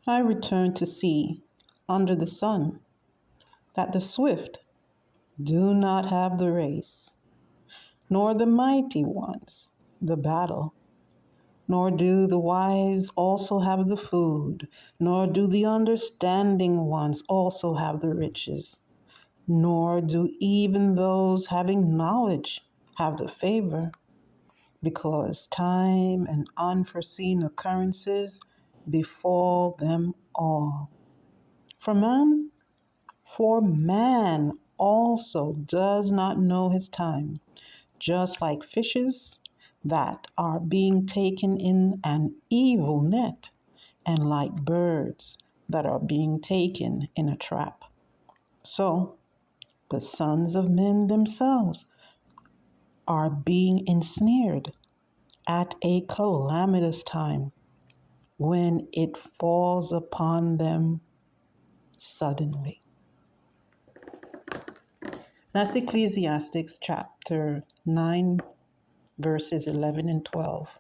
I return to see under the sun that the swift do not have the race, nor the mighty ones the battle, nor do the wise also have the food, nor do the understanding ones also have the riches, nor do even those having knowledge have the favor, because time and unforeseen occurrences befall them all. For man also does not know his time, just like fishes that are being taken in an evil net, and like birds that are being taken in a trap. So the sons of men themselves are being ensnared at a calamitous time when it falls upon them suddenly. That's Ecclesiastes chapter 9, verses 11 and 12.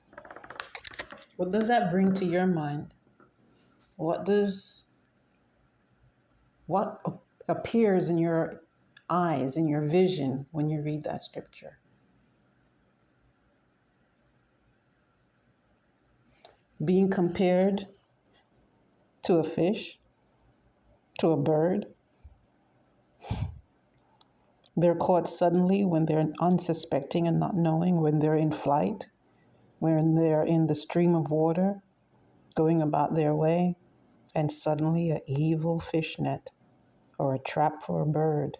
What does that bring to your mind? What appears in your eyes, in your vision when you read that scripture? Being compared to a fish, to a bird. They're caught suddenly when they're unsuspecting and not knowing, when they're in flight, when they're in the stream of water, going about their way, and suddenly an evil fish net or a trap for a bird.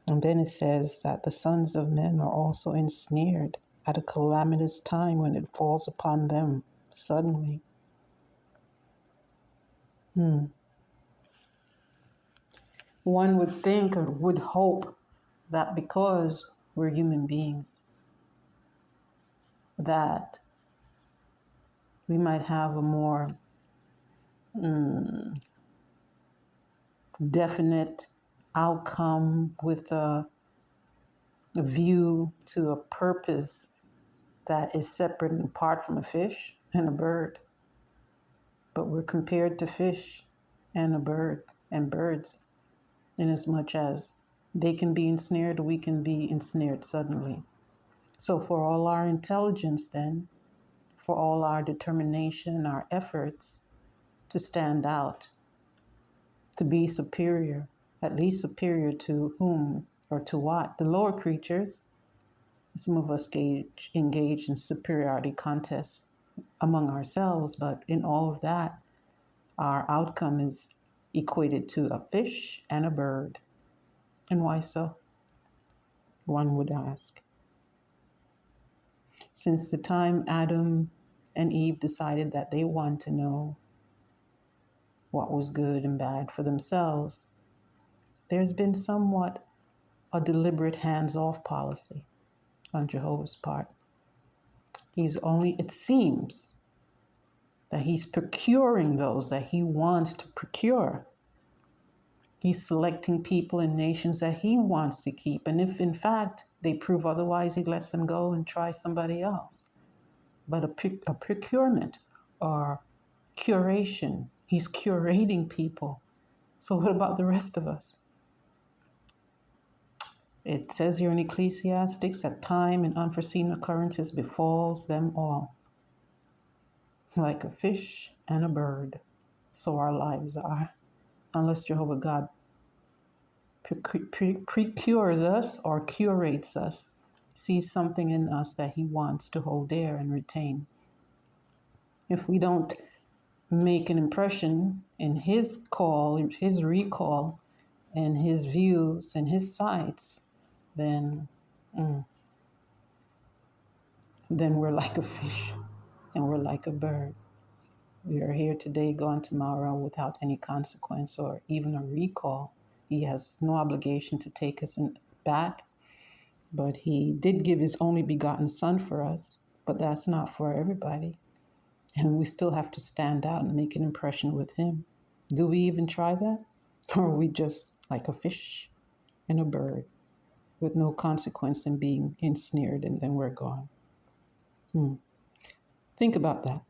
And then it says that the sons of men are also ensnared at a calamitous time when it falls upon them suddenly. One would think or would hope that because we're human beings, that we might have a more definite outcome with a view to a purpose that is separate and apart from a fish and a bird. But we're compared to fish and a bird and birds, inasmuch as they can be ensnared, we can be ensnared suddenly. So for all our intelligence then, for all our determination, our efforts to stand out, to be superior, at least superior to whom or to what? The lower creatures. Some of us engage in superiority contests among ourselves, but in all of that, our outcome is equated to a fish and a bird. And why so? One would ask. Since the time Adam and Eve decided that they want to know what was good and bad for themselves, there's been somewhat a deliberate hands-off policy on Jehovah's part. It seems that he's procuring those that he wants to procure. He's selecting people and nations that he wants to keep. And if in fact they prove otherwise, he lets them go and try somebody else. But a procurement or curation, he's curating people. So what about the rest of us? It says here in Ecclesiastes that time and unforeseen occurrences befalls them all. Like a fish and a bird, so our lives are. Unless Jehovah God procures us or curates us, sees something in us that he wants to hold dear and retain. If we don't make an impression in his call, his recall, and his views and his sights, then we're like a fish and we're like a bird. We are here today, gone tomorrow without any consequence or even a recall. He has no obligation to take us back, but he did give his only begotten son for us, but that's not for everybody. And we still have to stand out and make an impression with him. Do we even try that? Or are we just like a fish and a bird with no consequence in being ensnared and then we're gone? Think about that.